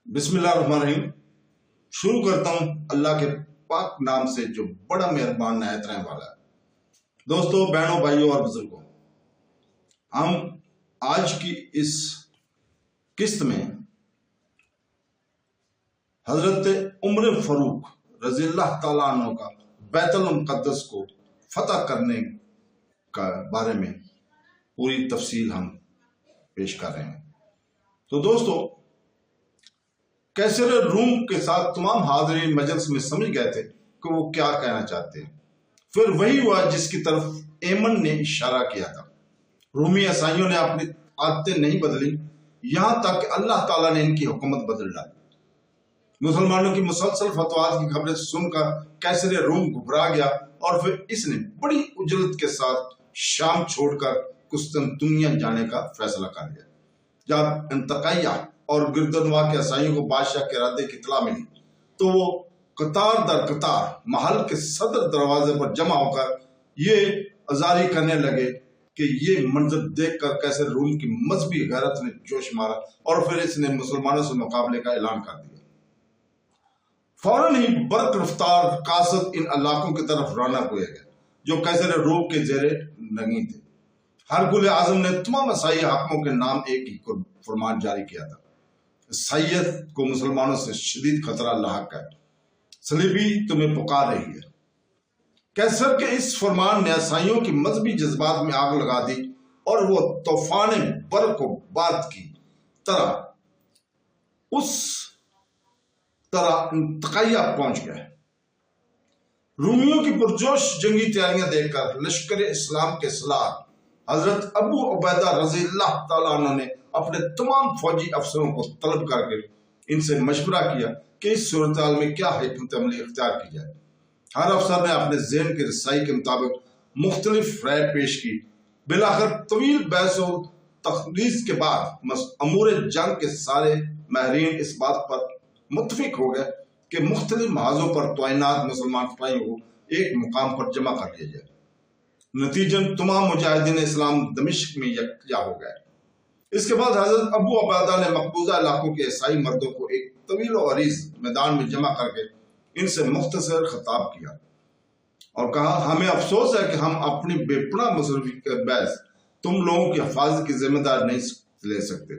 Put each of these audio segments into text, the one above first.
बिस्मिल्लाहिर्रहमानिर्रहीम। शुरू करता हूँ अल्लाह के पाक नाम से जो बड़ा मेहरबान नहायत रहने वाला है। दोस्तों, बहनों, भाइयों और बुजुर्गों, हम आज की इस किस्त में हजरत उमर फारूक रज़ियल्लाहु ताला अन्हु का बैतुल मुक़द्दस को फतह करने का बारे में पूरी तफसील हम पेश कर रहे हैं। तो दोस्तों, कैसर रूम के साथ तमाम हाज़रीन मजलिस में समझ गए थे कि वो क्या कहना चाहते हैं। फिर वही हुआ जिसकी तरफ एमन ने इशारा किया था। रूमी ईसाइयों ने अपनी आदतें नहीं बदली, यहाँ तक कि अल्लाह ताला ने इनकी हुकूमत बदल डाली। मुसलमानों की मुसलसल फतवात की खबरें सुनकर कैसर रूम घबरा गया और फिर इसने बड़ी उजलत के साथ शाम छोड़कर कुस्तुनतुनिया जाने का फैसला कर लिया। जब इंतकाया और गिरदनवा के ईसाइयों को बादशाह के इरादे की इत्तला मिली तो वो कतार दर कतार महल के सदर दरवाजे पर जमा होकर ये अजारी करने लगे कि ये मंजर देखकर कैसे रूम की मजहबी गैरत ने जोश मारा और फिर इसने मुसलमानों से मुकाबले का ऐलान कर दिया। फौरन ही बर्क रफ्तार कासद इन इलाकों की तरफ रवाना हुए गए जो कैसर रूम के जेरे नगी थे। हरकुल आजम ने तमाम ईसाई हाकिमों के नाम एक ही फरमान जारी किया था। सैयद को मुसलमानों से शदीद खतरा लाहक है, सलीबी तुम्हें पुकार रही है। कैसर के इस फरमान ने ईसाइयों की मजहबी जज्बात में आग लगा दी और वो तूफान बर्क को बात की तरह उस तरह इंतकाया पहुंच गए। रूमियों की पुरजोश जंगी तैयारियां देखकर लश्कर इस्लाम के सलार हजरत अबू उबैदा रज़ियल्लाहु ताला अन्हु ने अपने तमाम फौजी अफसरों को तलब करके इनसे मशवरा किया कि इस सूरत में क्या हिकमत अमली इख्तियार की जाए। हर अफसर ने अपने ज़हन की रसाई के मुताबिक मुख्तलिफ राय पेश की। बिलाखिर तवील बहस और तखलीस के बाद अमूर जंग के सारे माहिरीन इस बात पर मुत्तफिक हो गए कि मुख्तलिफ महाजों पर तैनात मुसलमान सिपाहियों को एक मुकाम पर जमा कर लिया जाए। नतीजन तमाम मुजाहिदीन इस्लाम दमिश्क में यकजा हो गए। इसके बाद हजरत अबू उबैदा ने मकबूजा इलाकों के ईसाई मर्दों को एक तवील और अरीज मैदान में जमा करके इनसे मुख्तसर खिताब किया और कहा, हमें अफसोस है कि हम अपनी बेपना मसरूफी के बहस तुम लोगों की हिफाजत की जिम्मेदारी नहीं ले सकते,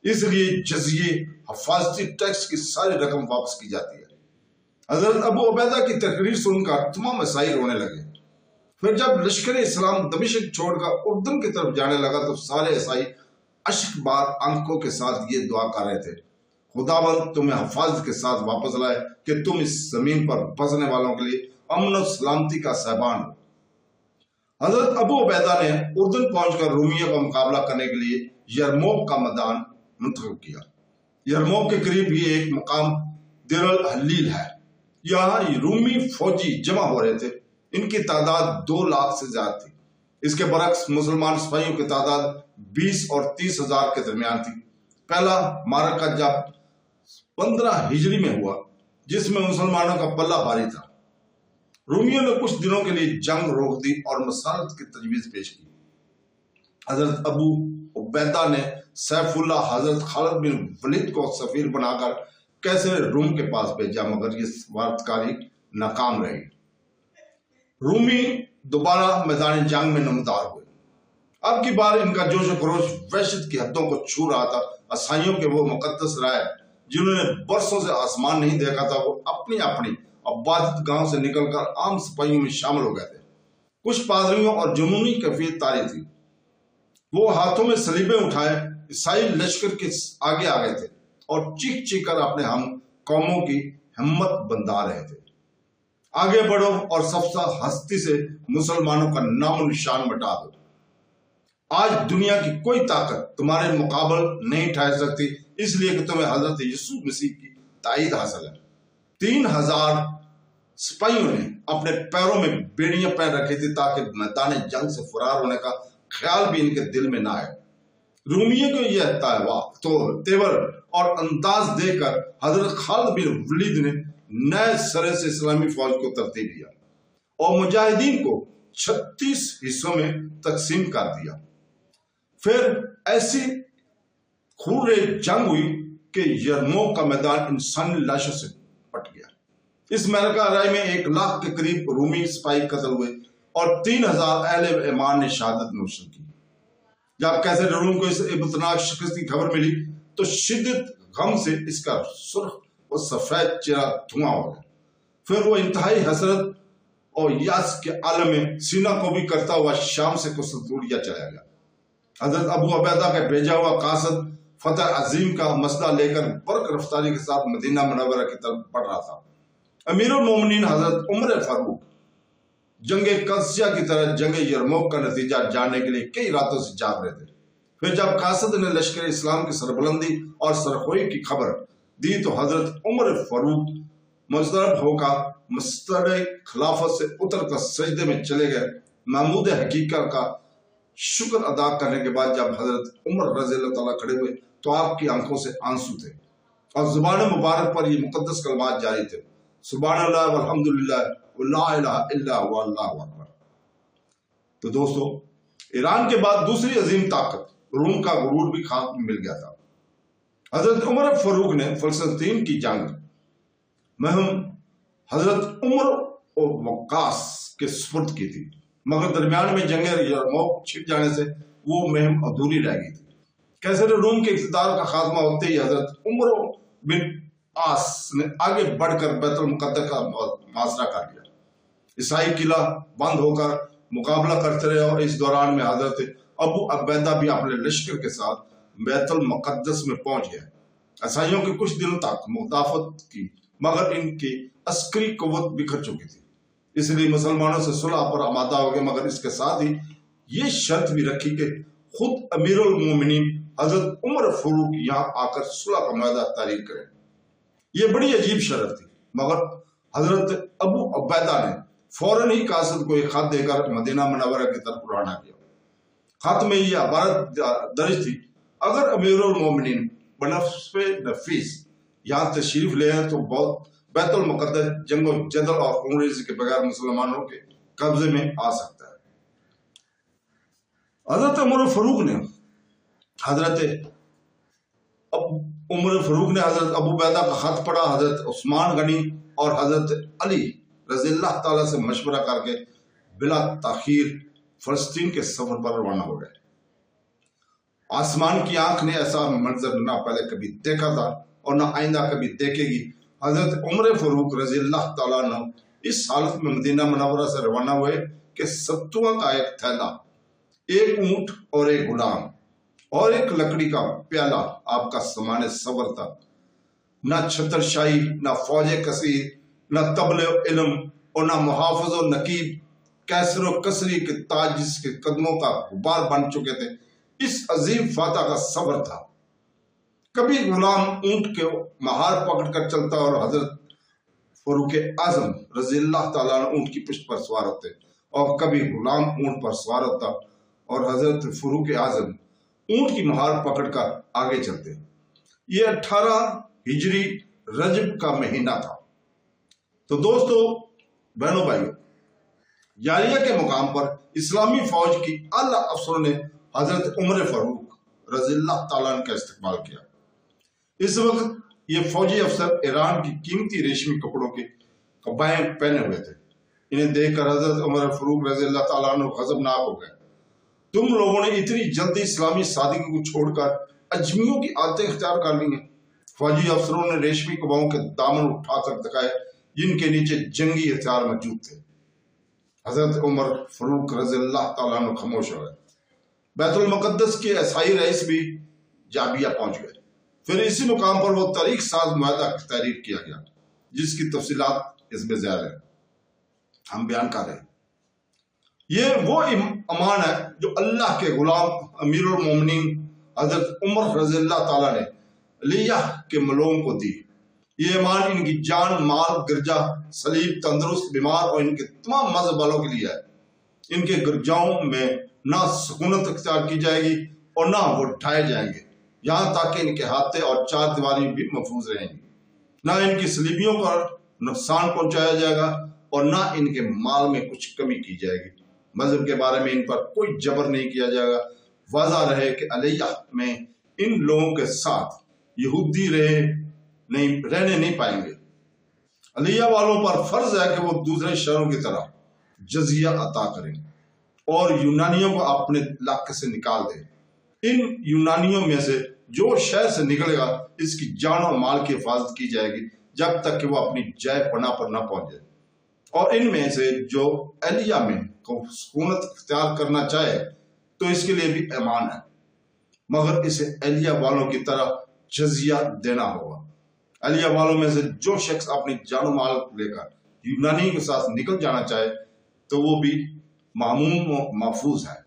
इसलिए जजिए हिफाजती टैक्स की सारी रकम वापस की जाती है। हजरत अबू उबैदा की तकरीर सुनकर तमाम ईसाई रोने लगे। फिर जब लश्कर इस्लाम दमिश्क छोड़कर उर्दन की तरफ जाने लगा तो सारे ईसाई अश्कबार आंखों के साथ ये दुआ कर रहे थे, खुदावंद तुम्हें हिफाजत के साथ वापस लाए कि तुम इस जमीन पर बसने वालों के लिए अमन और सलामती का साहबान हो। हजरत अबू उबैदा ने उर्दन पहुंचकर रूमियों का मुकाबला करने के लिए यरमोक का मैदान मुंतखब किया। यरमोक के करीब ही एक मुकाम दिरल हलील है। यहाँ रूमी फौजी जमा हो रहे थे। इनकी तादाद 2 लाख से ज्यादा थी। इसके बरक्स मुसलमान सिपाहियों की तादाद 20 और 30 हजार के दरमियान थी। पहला मारका जब 15 हिजरी में हुआ जिसमें मुसलमानों का पल्ला भारी था। रूमियों ने कुछ दिनों के लिए जंग रोक दी और मसालत की तजवीज पेश की। हजरत अबू उबैदा ने सैफुल्ला हजरत खालिद बिन वलीद को सफीर बनाकर कैसर रूम के पास भेजा, मगर ये वारतकारी नाकाम रही। रूमी दोबारा मैदान जंग में नमदार हुए। अब की बार इनका जोश खरोश वहशत की हदों को छू रहा था। ईसाइयों के वो मुकद्दस राय जिन्होंने बरसों से आसमान नहीं देखा था, वो अपनी अपनी अबादत गांव से निकलकर आम सिपाहियों में शामिल हो गए थे। कुछ पादरियों और जुनूनी कैफियत तारी थी। वो हाथों में सलीबे उठाए ईसाई लश्कर के आगे आ गए थे और चीख चीख कर अपने हम कौमों की हिम्मत बंधा रहे थे। आगे बढ़ो और सबसे हस्ती से मुसलमानों का नामो निशान मिटा दो। आज दुनिया की कोई ताकत तुम्हारे मुकाबल नहीं ठहर सकती, इसलिए कि तुम्हें हजरत यीशु मसीह की ताईद हासिल है। 3000 सिपाहियों ने अपने पैरों में बेड़ियां पहन रखी थी ताकि मैदान जंग से फरार होने का ख्याल भी इनके दिल में ना आए। रूमियों को यह तेवर और अंदाज देकर हजरत खालिद बिन वलीद ने नए सरे से इस्लामी फौज को तरतीब दिया और मुजाहिदीन को 36 हिस्सों में तकसीम कर दिया। फिर ऐसी खूर जंग हुई کہ یرموک کا میدان انسانی لاشوں سے پٹ گیا۔ اس معرکہ رائے میں 1 لاکھ کے قریب رومی سپاہی قتل ہوئے اور 3000 اہل ایمان نے شہادت نوشل کی۔ جب کیسر روم کو اس ابتناک شکست کی خبر ملی تو شدت غم سے اس کا سرخ و سفید چہرہ دھواں ہو گیا۔ پھر وہ انتہائی حسرت اور یاس کے عالم میں سینہ کو بھی کرتا ہوا شام سے قسطنطنیہ چلا گیا۔ حضرت ابو عبیدہ کا بھیجا ہوا قاصد فتح عظیم کا مسئلہ لے کر برق رفتاری کے ساتھ مدینہ منورہ کی طرف بڑھ رہا تھا۔ امیر المومنین حضرت عمر فاروق جنگ قادسیہ کی طرح جنگ یرموک کا نتیجہ جاننے کے لیے کئی راتوں سے جاگ رہے تھے۔ پھر جب قاصد نے لشکر اسلام کی سربلندی اور سرخوئی کی خبر دی تو حضرت عمر فاروق مضطرب ہو کر مستر خلافت سے اتر کر سجدے میں چلے گئے۔ محمود حقیقت کا شکر ادا کرنے کے بعد جب حضرت عمر رضی اللہ تعالیٰ کھڑے ہوئے تو آپ کی آنکھوں سے آنسو تھے اور زبان مبارک پر یہ مقدس کلمات جاری تھے: سبحان اللہ والحمدللہ ولا الہ الا هو اللہ اکبر۔ تو دوستو، ایران کے بعد دوسری عظیم طاقت روم کا غرور بھی خاک میں مل گیا تھا۔ حضرت عمر فاروق نے فلسطین کی جنگ مہم حضرت عمر اور وقاص کے سپرد کی تھی، مگر درمیان میں جنگ یرموک چھپ جانے سے وہ مہم ادھوری رہ گئی تھی۔ کیسر روم کے اقتدار کا خاتمہ ہوتے ہی حضرت عمر بن عاص نے آگے بڑھ کر بیت المقدس کا محاصرہ کر لیا۔ عیسائی قلعہ بند ہو کر مقابلہ کرتے رہے اور اس دوران میں حضرت ابو عبیدہ بھی اپنے لشکر کے ساتھ بیت المقدس میں پہنچ گئے۔ عیسائیوں کی کچھ دنوں تک مدافعت کی، مگر ان کی عسکری قوت بکھر چکی تھی، اس لیے مسلمانوں سے صلح پر آمادہ ہو گئے، مگر اس کے ساتھ ہی یہ شرط بھی رکھی کہ خود امیر المومنین حضرت عمر فاروق یہاں آ کر صلح کا معاہدہ تحریر کریں۔ یہ بڑی عجیب شرط تھی، مگر حضرت ابو عبیدہ نے فوراً ہی قاصد کو ایک خط دے کر مدینہ منورہ کی طرف روانہ کیا۔ خط میں یہ عبارت درج تھی: اگر امیر المومنین بنفس نفیس یہاں تشریف لے ہیں تو بیت المقدس جنگ و جدل اور خون ریزی کے بغیر مسلمانوں کے قبضے میں آ سکتا ہے۔ حضرت عمر فاروق نے حضرت ابو عبیدہ کا خط پڑھا۔ حضرت عثمان غنی اور حضرت علی رضی اللہ تعالیٰ سے مشورہ کر کے بلا تاخیر فلسطین کے سفر پر روانہ ہو گئے۔ آسمان کی آنکھ نے ایسا منظر نہ پہلے کبھی دیکھا تھا اور نہ آئندہ کبھی دیکھے گی۔ حضرت عمر فاروق رضی اللہ تعالیٰ عنہ اس حالت میں مدینہ منورہ سے روانہ ہوئے کہ 70 کا ایک تھیلا، 1 اونٹ اور 1 غلام اور 1 لکڑی کا پیالہ آپ کا سامان سفر تھا۔ نہ چھتر شاہی، نہ فوج کثیر، نہ طبل علم اور نہ محافظ و نقیب، کیسر و کسری کے تاج جس کے قدموں کا غبار بن چکے تھے، اس عظیم فاتح کا سفر تھا۔ کبھی غلام اونٹ کے مہار پکڑ کر چلتا اور حضرت فاروق اعظم رضی اللہ تعالیٰ عنہ اونٹ کی پشت پر سوار ہوتے، اور کبھی غلام اونٹ پر سوار ہوتا اور حضرت فاروق اعظم اونٹ کی مہار پکڑ کر آگے چلتے۔ یہ 18 ہجری رجب کا مہینہ تھا۔ تو دوستو، بہنوں بھائیوں، جاریہ کے مقام پر اسلامی فوج کی اعلیٰ افسروں نے حضرت عمر فاروق رضی اللہ تعالیٰ عنہ کا استقبال کیا۔ اس وقت یہ فوجی افسر ایران کی قیمتی ریشمی کپڑوں کے قبائیں پہنے ہوئے تھے۔ انہیں دیکھ کر حضرت عمر فاروق رضی اللہ تعالیٰ عنہ غضبناک ہو گئے۔ تم لوگوں نے اتنی جلدی اسلامی سادگی کو چھوڑ کر اجمیوں کی عادتیں اختیار کر لی ہیں۔ فوجی افسروں نے ریشمی قباؤں کے دامن اٹھا کر دکھائے جن کے نیچے جنگی ہتھیار موجود تھے۔ حضرت عمر فاروق رضی اللہ تعالیٰ عنہ خاموش ہو گئے۔ بیت المقدس کے عیسائی رئیس بھی جابیہ پہنچ گئے۔ پھر اسی مقام پر وہ تاریخ ساز معاہدہ تحریر کیا گیا، جس کی تفصیلات اس میں ذیل ہیں، ہم بیان کر رہے ہیں۔ یہ وہ امان ہے جو اللہ کے غلام امیر المومنین حضرت عمر رضی اللہ تعالیٰ نے علیہ کے ملوم کو دی۔ یہ ایمان ان کی جان، مال، گرجا، صلیب، تندرست، بیمار اور ان کے تمام مذہب والوں کے لیے ہے۔ ان کے گرجاؤں میں نہ سکونت اختیار کی جائے گی اور نہ وہ ڈھائے جائیں گے، یہاں تک کہ ان کے ہاتھے اور 4 دیواری بھی محفوظ رہیں گی۔ نہ ان کی صلیبیوں پر نقصان پہنچایا جائے گا اور نہ ان کے مال میں کچھ کمی کی جائے گی۔ مذہب کے بارے میں ان پر کوئی جبر نہیں کیا جائے گا۔ واضح رہے کہ علیہ میں ان لوگوں کے ساتھ यहूदी रहने नहीं पाएंगे। अलिया वालों पर फर्ज है कि वो दूसरे शहरों की तरह जजिया अता करें और यूनानियों को अपने इलाके से निकाल दें। इन यूनानियों में से जो शहर से निकलेगा इसकी जान और माल की हिफाजत की जाएगी जब तक कि वो अपनी जय पनाह पर न पहुंचे। और इनमें से जो एलिया में को सुकूनत इख्तियार करना चाहे तो इसके लिए भी ऐमान है, मगर इसे एलिया वालों की तरह जजिया देना होगा। एलिया वालों में से जो शख्स अपनी जानो माल लेकर यूनानी के साथ निकल जाना चाहे तो वो भी मामूम और महफूज है।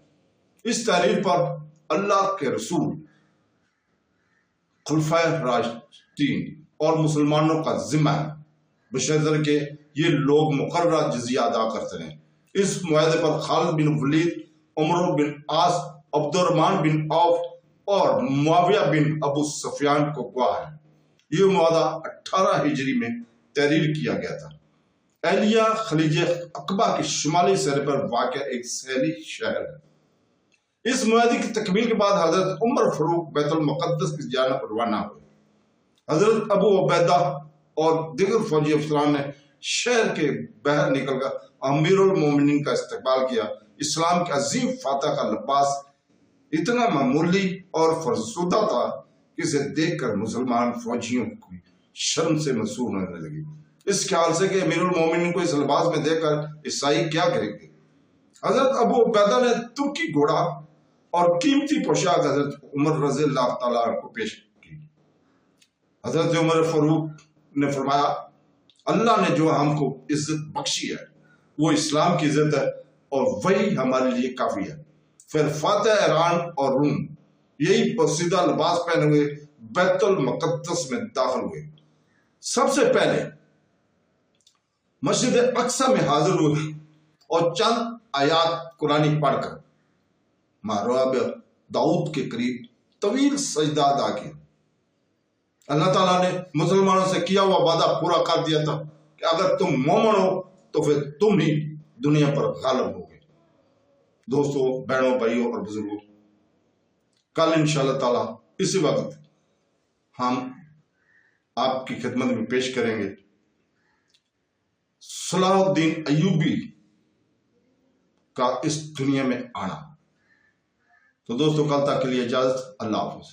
इस तहरीर पर अल्लाह के रसूल, खुलफाए राशिदीन और मुसलमानों का जिम्मा है, बशर्ते के ये लोग मुकर्ररा जजिया अदा करते हैं। इस मुआहदे पर खालिद बिन वलीद, उमर बिन आस, अब्दुर्रहमान बिन औफ और मुआविया बिन अबू सुफियान को गवाह है। ये मुआहदा 18 हिजरी में तहरीर किया गया था। एलिया खलीज अकबा की शुमाली सिरे पर वाक़ एक सैली शहर है। इस मुआहदे की तकमील के बाद हजरत उमर फारूक बैतुल मुक़द्दस की जानिब रवाना हुए। हजरत अबू उबैदा और दीगर फौजी अफसरान ने शहर के बाहर निकलकर अमीरुल मोमिनीन का इस्तकबाल किया। इस्लाम के अजीम फातह का लिबास इतना मामूली और फरसुदा था कि इसे देखकर मुसलमान फौजियों की शर्म से मसूर होने लगी, इस ख्याल से कि अमीरुल मोमिनीन को इस लिबास में देखकर ईसाई क्या करेंगे। हजरत अबू उबैदा ने तुर्की घोड़ा और कीमती पोशाक हजरत उमर रज़ी अल्लाह तआला अन्हु को पेश की। हजरत उमर फारूक ने फरमाया, अल्लाह ने जो हमको इज्जत बख्शी है वो इस्लाम की इज्जत है और वही हमारे लिए काफी है। फिर फातिह ईरान और रूम यही पोशीदा लिबास पहने हुए बैतुल मुक़द्दस में दाखिल हुए। सबसे पहले मस्जिद अक्सा में हाजिर हुए और चंद आयात कुरानी पढ़कर महराब दाऊद के करीब तवील सजदा अदा किया। अल्लाह ताला ने मुसलमानों से किया हुआ वादा पूरा कर दिया था कि अगर तुम मोमिन हो तो फिर तुम ही दुनिया पर गालिब होगे। दोस्तों, बहनों, भाइयों और बुजुर्गों, कल इंशाअल्लाह ताला इसी वक्त हम आपकी खिदमत में पेश करेंगे सलाहुद्दीन अय्यूबी का इस दुनिया में आना। तो दोस्तों, कल तक के लिए इजाजत। अल्लाह हाफ़िज़।